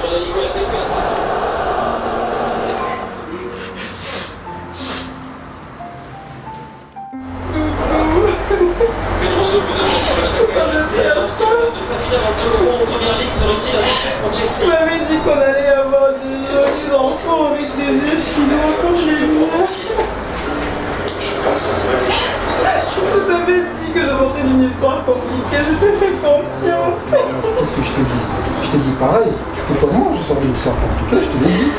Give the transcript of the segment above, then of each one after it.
Tu m'avais dit qu'on allait avoir des enfants avec des yeux chinois comme les miens. Je t'avais dit que je sortais d'une histoire compliquée, je te fais confiance. Qu'est-ce que je t'ai dit? Je t'ai dit pareil. Que comment je sors d'une histoire compliquée, je te l'ai dit.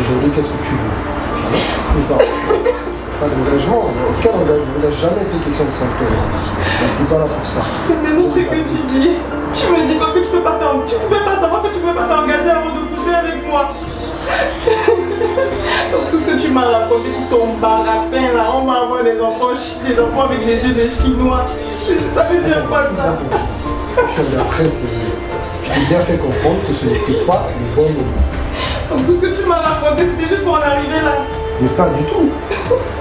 Aujourd'hui, qu'est-ce que tu veux? Tu veux pas d'engagement, aucun engagement. Il n'a jamais été question de s'entendre. Je n'étais pas là pour ça. Mais non, c'est ce que tu dis. Tu me dis quoi que tu peux pas t'engager. Tu pouvais pas savoir que tu peux pas t'engager avant de coucher avec moi. Donc tout ce que tu m'as raconté, ton parafin là, on va avoir des enfants avec des yeux de chinois. Ça veut dire quoi ça? Je suis un gars très sérieux. Je t'ai bien fait comprendre que ce n'était pas le bon moment. Donc tout ce que tu m'as raconté, c'était juste pour en arriver là. Mais pas du tout.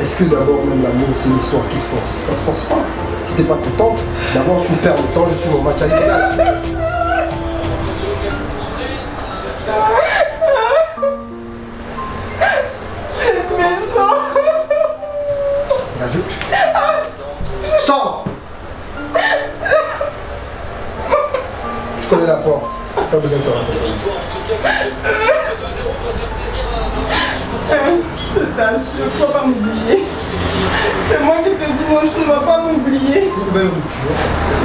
Est-ce que d'abord même l'amour c'est une histoire qui se force? Ça se force pas. Si t'es pas contente, d'abord tu perds le temps, je suis mon match à l'idéal. La jupe. Sors. Je connais la porte. Pas besoin de te rappeler. Je t'assure, tu ne vas pas m'oublier. C'est moi qui te dis non, tu ne vas pas m'oublier. C'est une nouvelle rupture.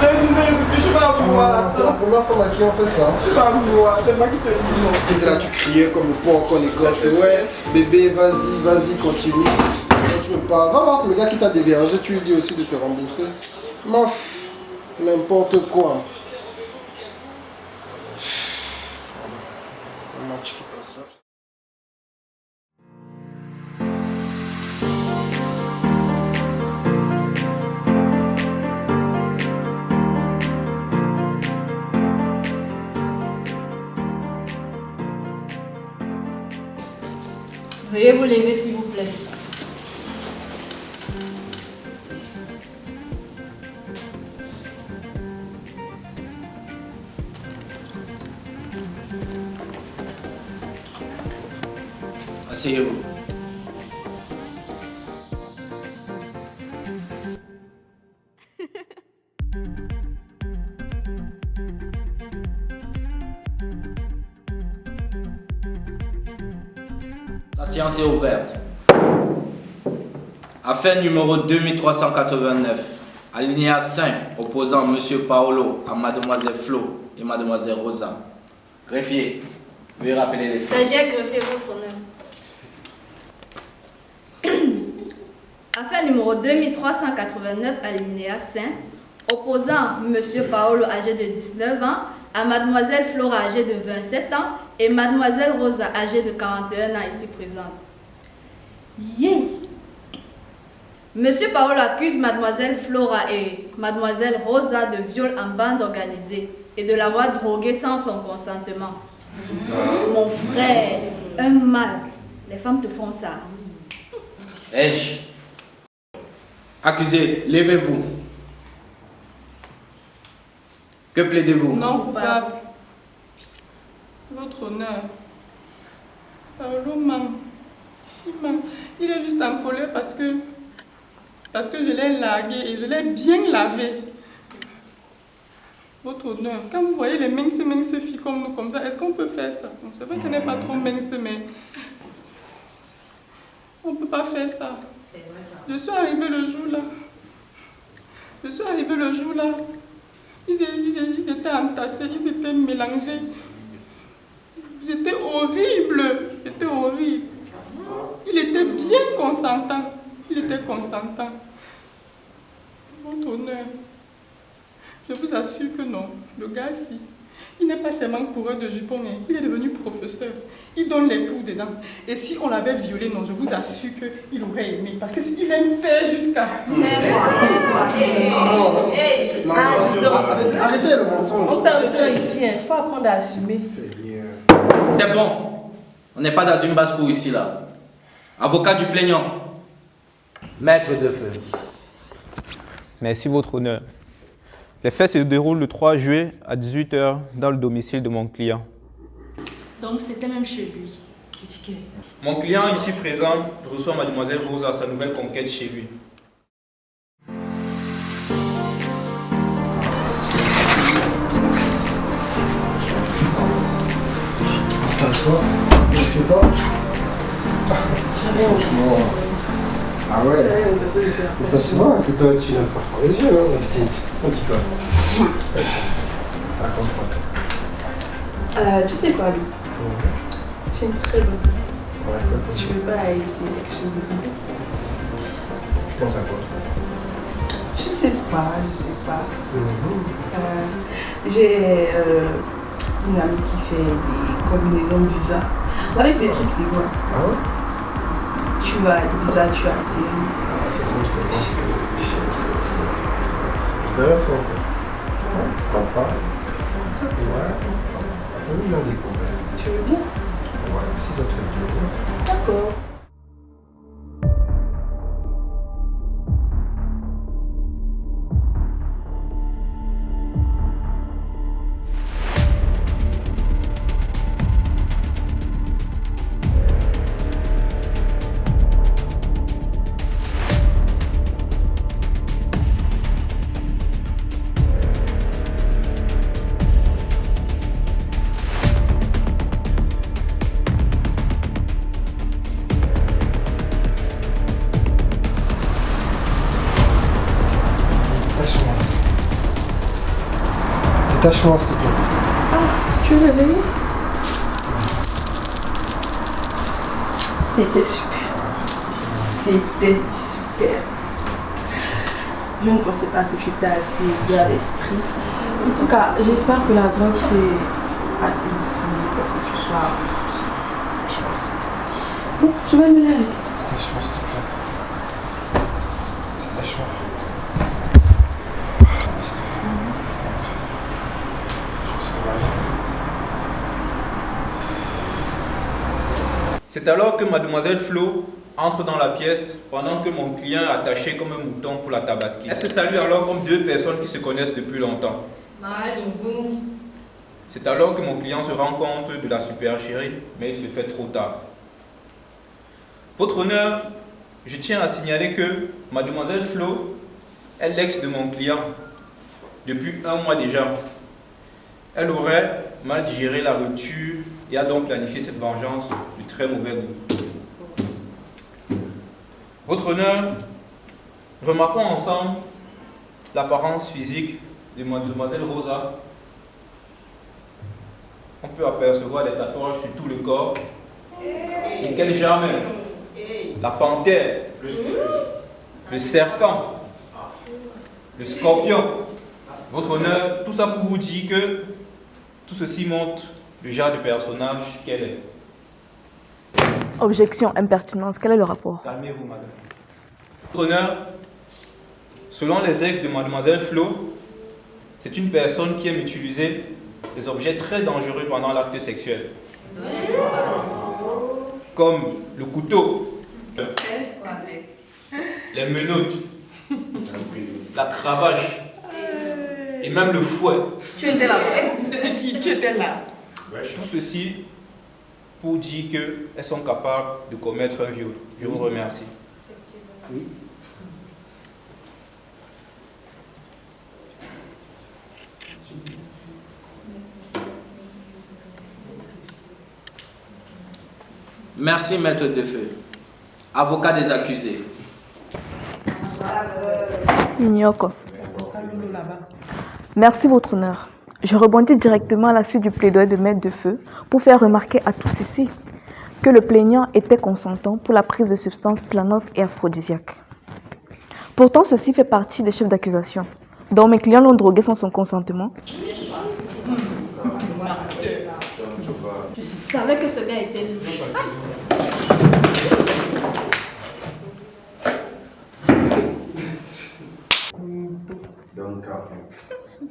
Une nouvelle rupture, tu vas voir. C'est la première fois à qui on fait ça. Tu vas voir, c'est moi qui te dis non. Tu étais là, tu criais comme le porc qu'on égorge. Ouais, bébé, vas-y, continue. Tu veux pas. Va voir le gars qui t'a dévergé, tu lui dis aussi de te rembourser. Maf, n'importe quoi. Un match qui passe là. Veuillez vous lever s'il vous plaît. Asseyez-vous. La séance est ouverte. Affaire numéro 2389. Alinéa 5, opposant M. Paolo à Mademoiselle Flo et Mademoiselle Rosa. Greffier, veuillez rappeler les faits. Stagiaire, greffier, votre honneur. Affaire numéro 2389, alinéa 5, opposant M. Paolo âgé de 19 ans à Mademoiselle Flora âgée de 27 ans et Mademoiselle Rosa âgée de 41 ans ici présente. Yeah. Monsieur Paolo accuse Mademoiselle Flora et Mademoiselle Rosa de viol en bande organisée et de l'avoir droguée sans son consentement. Mon frère, un mal. Les femmes te font ça. Accusé, levez-vous. Que plaidez-vous? Non coupable. Votre honneur. Paolo, il est juste en colère parce que je l'ai largué et je l'ai bien lavé. Votre honneur, quand vous voyez les minces filles comme nous, comme ça, est-ce qu'on peut faire ça? Bon, c'est vrai qu'elle n'est pas trop mince, mais on ne peut pas faire ça. Je suis arrivée le jour là. Ils étaient entassés, ils étaient mélangés. J'étais horrible. Il était bien consentant. Votre honneur, je vous assure que non. Le gars-ci, il n'est pas seulement coureur de jupons, il est devenu professeur. Il donne les cours dedans. Et si on l'avait violé, non, je vous assure qu'il aurait aimé. Parce qu'il aime faire jusqu'à... Arrêtez le mensonge. On perd le temps ici, il faut apprendre à assumer. C'est bon. On n'est pas dans une basse-cour ici, là. Avocat du plaignant. Maître de feu. Merci, votre honneur. Les faits se déroulent le 3 juillet à 18 h dans le domicile de mon client. Donc c'était même chez lui. Critiqué. Mon client ici présent reçoit mademoiselle Rosa, sa nouvelle conquête chez lui. Ça toi, chez toi. Ah ouais. Ça se voit que toi tu n'as pas froid les yeux, hein, ma petite. On dit quoi? Raconte-moi. Tu sais quoi, lui? J'ai une très bonne idée. Ouais, quoi, Je veux pas essayer quelque chose de nouveau. Tu penses à quoi? Je sais pas. J'ai une amie qui fait des combinaisons bizarres avec des trucs rigolos. Ah ouais? Tu vas à Ibiza, tu as tes... Ah, ça me fait penser. C'est intéressant. Ouais, pourquoi pas? Ouais. On va bien découvrir. Tu veux bien? Ouais, si ça te fait plaisir. D'accord. Détachement, s'il te plaît. Tu veux venir? C'était super. C'était super. Je ne pensais pas que tu étais assez bien à l'esprit. En tout cas, j'espère que la drogue c'est assez dissimulé pour que tu sois... Bon, je vais me lever. Détachement, s'il te plaît. Détachement. C'est alors que mademoiselle Flo entre dans la pièce pendant que mon client est attaché comme un mouton pour la tabasquer. Elle se salue alors comme deux personnes qui se connaissent depuis longtemps. C'est alors que mon client se rend compte de la supercherie, mais il se fait trop tard. Votre honneur, je tiens à signaler que mademoiselle Flo est l'ex de mon client depuis 1 mois déjà. Elle aurait mal digéré la rupture et a donc planifié cette vengeance de très mauvais goût. Votre honneur, remarquons ensemble l'apparence physique de mademoiselle Rosa. On peut apercevoir des tatouages sur tout le corps. Et quel genre même? La panthère, le serpent, le scorpion. Votre honneur, tout ça pour vous dire que tout ceci montre le genre de personnage qu'elle est. Objection, impertinence, quel est le rapport? Calmez-vous, madame. Votre honneur, selon les aigles de mademoiselle Flo, c'est une personne qui aime utiliser des objets très dangereux pendant l'acte sexuel. Comme le couteau, les menottes, la cravache et même le fouet. Tu étais là. Tu étais là. Tout ceci pour dire qu'elles sont capables de commettre un viol. Je vous remercie. Oui. Merci, maître de feu. Avocat des accusés. Nioko. Merci, votre honneur. Je rebondis directement à la suite du plaidoyer de maître de feu pour faire remarquer à tous ici que le plaignant était consentant pour la prise de substances planantes et aphrodisiaques. Pourtant, ceci fait partie des chefs d'accusation, dont mes clients l'ont drogué sans son consentement. Je savais que ce gars était louche.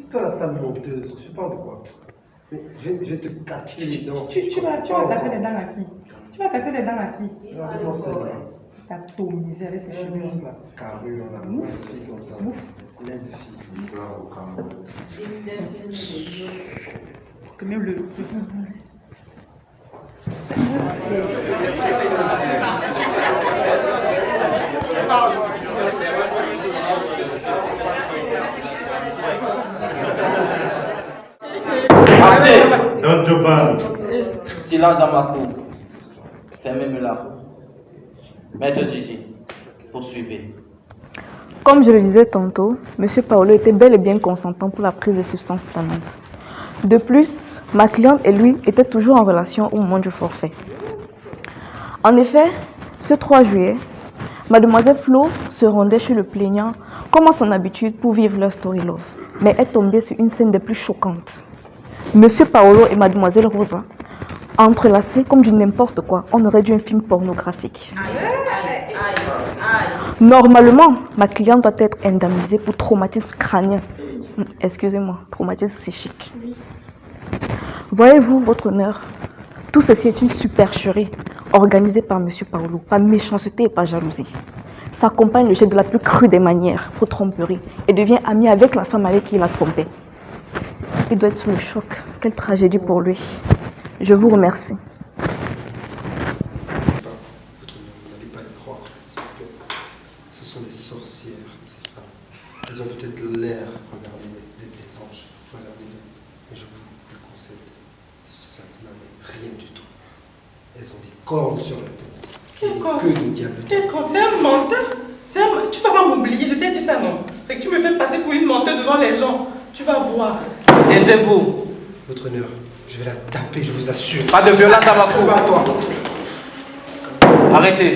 Toi la sale menteuse, tu parles de quoi? Mais je vais te casser les dents. Tu vas casser les dents à qui? Tu vas casser les dents à qui? T'as atomisé avec ces cheveux. La carrure, la fille comme ça. Laide fille. Que même le... Assez! Don Giovanni, Silence dans ma cour. Fermez-moi. Maître Gigi, poursuivez. Comme je le disais tantôt, M. Paolo était bel et bien consentant pour la prise de substances planantes. De plus, ma cliente et lui étaient toujours en relation au moment du forfait. En effet, ce 3 juillet, Mademoiselle Flo se rendait chez le plaignant comme à son habitude pour vivre leur story love, mais est tombée sur une scène des plus choquantes. M. Paolo et Mademoiselle Rosa, entrelacés comme du n'importe quoi, on aurait dit un film pornographique. Normalement, ma cliente doit être indemnisée pour traumatisme crânien. Excusez-moi, traumatisme psychique. Voyez-vous, votre honneur, tout ceci est une supercherie organisée par M. Paolo, par méchanceté et par jalousie. Sa compagne le jette de la plus crue des manières pour tromperie et devient amie avec la femme avec qui il a trompé. Il doit être sous le choc. Quelle tragédie pour lui. Je vous remercie. Votre honneur, vous n'allez pas y croire, s'il vous plaît. Ce sont des sorcières, ces femmes. Elles ont peut-être l'air, regardez, des anges. Regardez-les. Mais je vous le concède, ça n'en est rien du tout. Elles ont des cornes sur la tête. Quel corps? Que de diable. Quel corps? C'est un menteur. Tu vas pas m'oublier, je t'ai dit ça, non? Fait que tu me fais passer pour une menteuse devant les gens. Tu vas voir. Taisez-vous. Votre honneur, je vais la taper, je vous assure. Pas de violence dans ma cour. Pas toi. Arrêtez.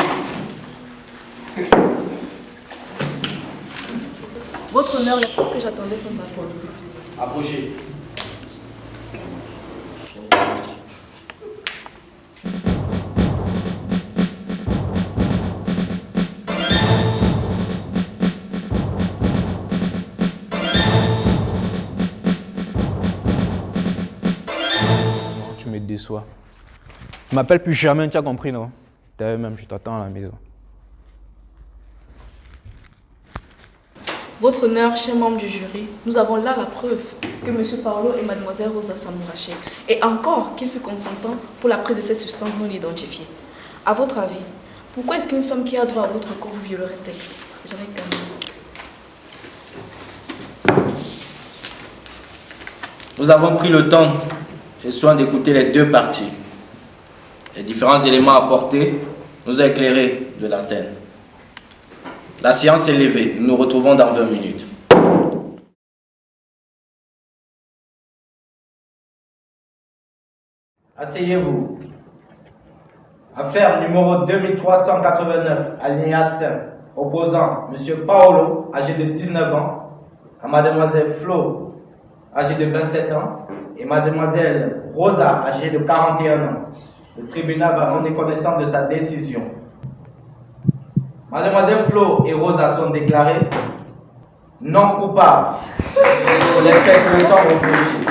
Votre honneur, les preuves que j'attendais sont à vous. Approchez. Tu me déçois. Tu m'appelles plus jamais, tu as compris, non? D'ailleurs, même, je t'attends à la maison. Votre honneur, cher membre du jury, nous avons là la preuve que M. Paolo et Mademoiselle Rosa s'amourachaient. Et encore qu'il fut consentant pour la prise de ces substances non identifiées. À votre avis, pourquoi est-ce qu'une femme qui a droit à votre corps vous violerait-elle? J'avais gagné. Nous avons pris le temps et soin d'écouter les deux parties. Les différents éléments apportés nous ont éclairés de l'antenne. La séance est levée. Nous nous retrouvons dans 20 minutes. Asseyez-vous. Affaire numéro 2389, alinéa 5, opposant M. Paolo, âgé de 19 ans, à Mademoiselle Flo, âgée de 27 ans, et Mademoiselle Rosa, âgée de 41 ans. Le tribunal va rendre connaissance de sa décision. Mademoiselle Flo et Rosa sont déclarées non coupables pour les faits qui sont reprochés.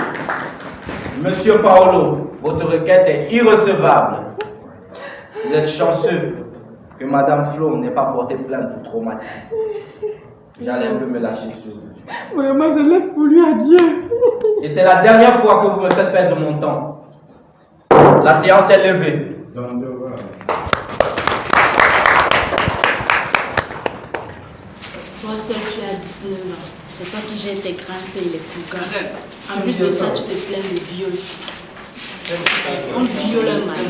Monsieur Paolo, votre requête est irrecevable. Vous êtes chanceux que Madame Flo n'ait pas porté plainte pour traumatisme. J'allais un peu me lâcher sur vous. Vraiment, je laisse pour lui, adieu. Et c'est la dernière fois que vous me faites perdre mon temps. La séance est levée. Toi seul, tu as 19 ans. C'est toi qui gères tes grandes sœurs et les plus grands. En plus de ça, tu te plains de viol. On viole un mari.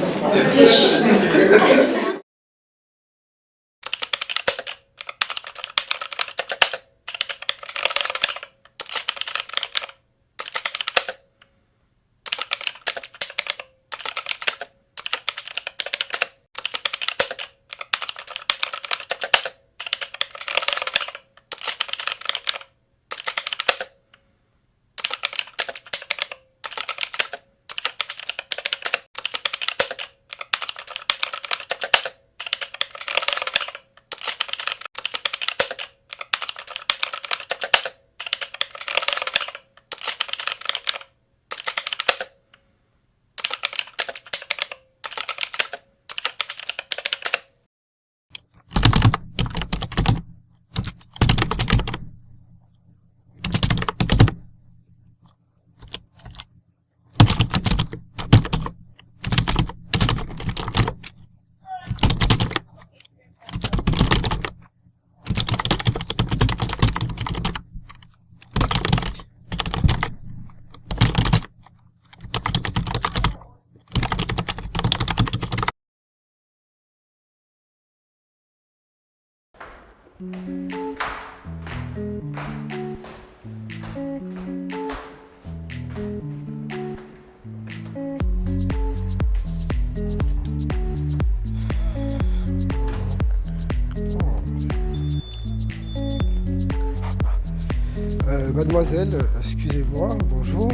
Mademoiselle, excusez-moi, bonjour.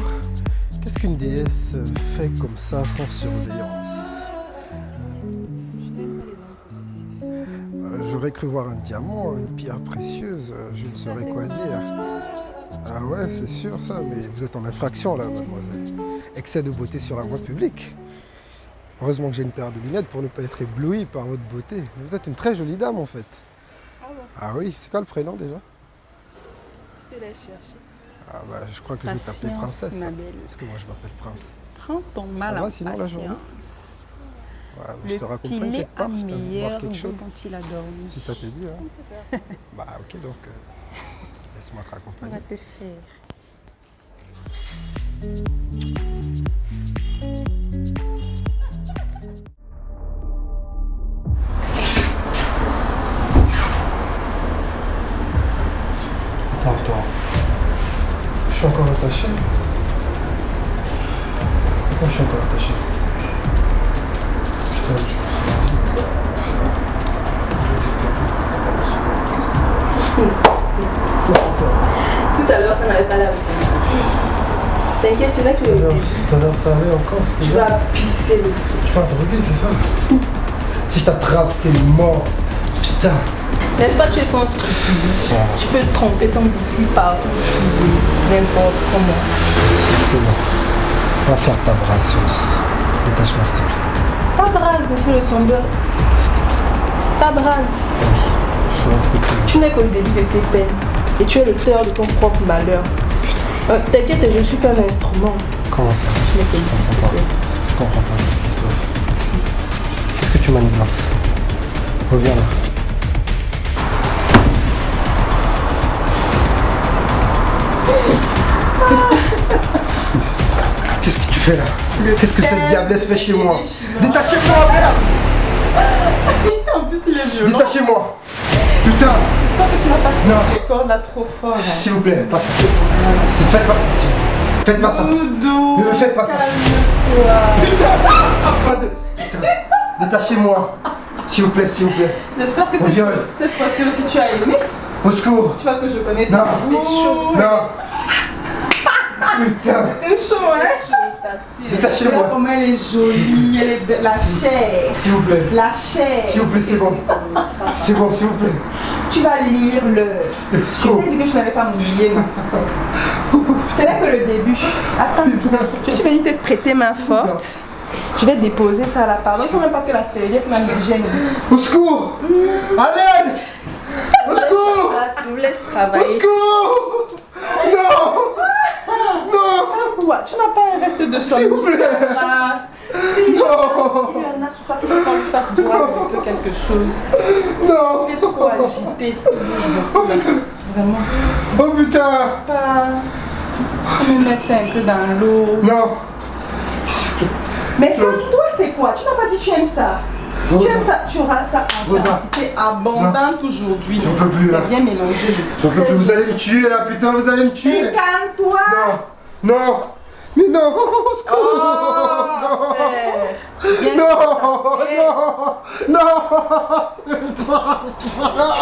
Qu'est-ce qu'une déesse fait comme ça sans surveillance? J'aurais cru voir un diamant, une pierre précieuse, je ne saurais quoi dire. Ah ouais, c'est sûr ça, mais vous êtes en infraction là, mademoiselle. Excès de beauté sur la voie publique. Heureusement que j'ai une paire de lunettes pour ne pas être ébloui par votre beauté. Vous êtes une très jolie dame en fait. Ah bon? Ah oui, c'est quoi le prénom déjà? Je te laisse chercher. Ah bah je crois que je vais t'appeler princesse. Ma belle. Parce que moi je m'appelle prince. Prends ton mal Ça en va sinon la journée? patience. Ouais, je te raccompagne quelque part, je t'invite voir quelque chose. Quand il a dormi. Si ça te dit, hein. Bah ok, donc laisse-moi te On raccompagner. va te faire. Attends. Je suis encore attaché. Pourquoi je suis encore attaché? Putain, Tout à l'heure, ça n'avait pas l'air. T'inquiète, c'est là que tout à l'heure ça allait encore. tu vas pisser le sang. Tu vas droguer, c'est ça? Si je t'attrape, t'es mort. Putain. N'est-ce pas que tu es sans scrupule? Tu peux tremper ton biscuit partout, n'importe comment. C'est bon. On va faire ta brasse sur tout ça. Détache-moi s'il te plaît. Ta brasse, monsieur le tombeur. Ta brasse. Je suis respecté. Tu n'es qu'au début de tes peines et tu es l'auteur de ton propre malheur. T'inquiète, je suis qu'un instrument. Comment ça? Tu n'es qu'au début de tes peines. Je comprends pas ce qui se passe. Qu'est-ce que tu manigances? Reviens là. Qu'est-ce que tu fais là? Qu'est-ce que cette diablesse fait chez moi? Détachez-moi, merde! En plus, il est violent. Détachez-moi! Putain! Toi que tu m'as passé Non. les cordes là trop fort. Hein. S'il vous plaît, pas ça. Faites pas ça. Faites pas ça. Doudou, Ne me faites pas ça. calme-toi. Putain! Détachez-moi! S'il vous plaît, s'il vous plaît. J'espère que On viole. cette fois-ci aussi tu as aimé. Au secours! Tu vois que je connais Non! tes goûts. Non! Putain! C'est chaud, hein? Détachez-moi! Comment elle est jolie, elle est belle. La chair. S'il vous plaît! La chair. S'il vous plaît, c'est bon! C'est bon, s'il vous plaît! Tu vas lire le. Je t'ai dit que je n'allais pas m'oublier. C'est là que le début. Attends, je suis venue te prêter main forte. Je vais déposer ça à la part. Il ne faut même pas que la serviette me gêne. Au secours! À l'aide! Au secour! Je vous laisse travailler. Au secours! Non! Non! Toi, tu n'as pas un reste de sommeil. S'il vous plaît! Si tu Non! en as, je crois qu'il faut qu'on lui fasse boire un peu quelque chose. Non! Il est trop agité. Vraiment. Oh putain! Pas. On va mettre ça un peu dans l'eau. Non! Mais toi, c'est quoi? Tu n'as pas dit que tu aimes ça. Rosa. Tu aimes ça, tu auras ça en Rosa. quantité abondante aujourd'hui. J'en peux plus là. C'est bien mélangé. J'en peux plus, vous allez me tuer là, putain, vous allez me tuer! Mais calme-toi! Non! Non! Mais non! Au secours! Oh, frère. Viens, Non! Non! Non! Non!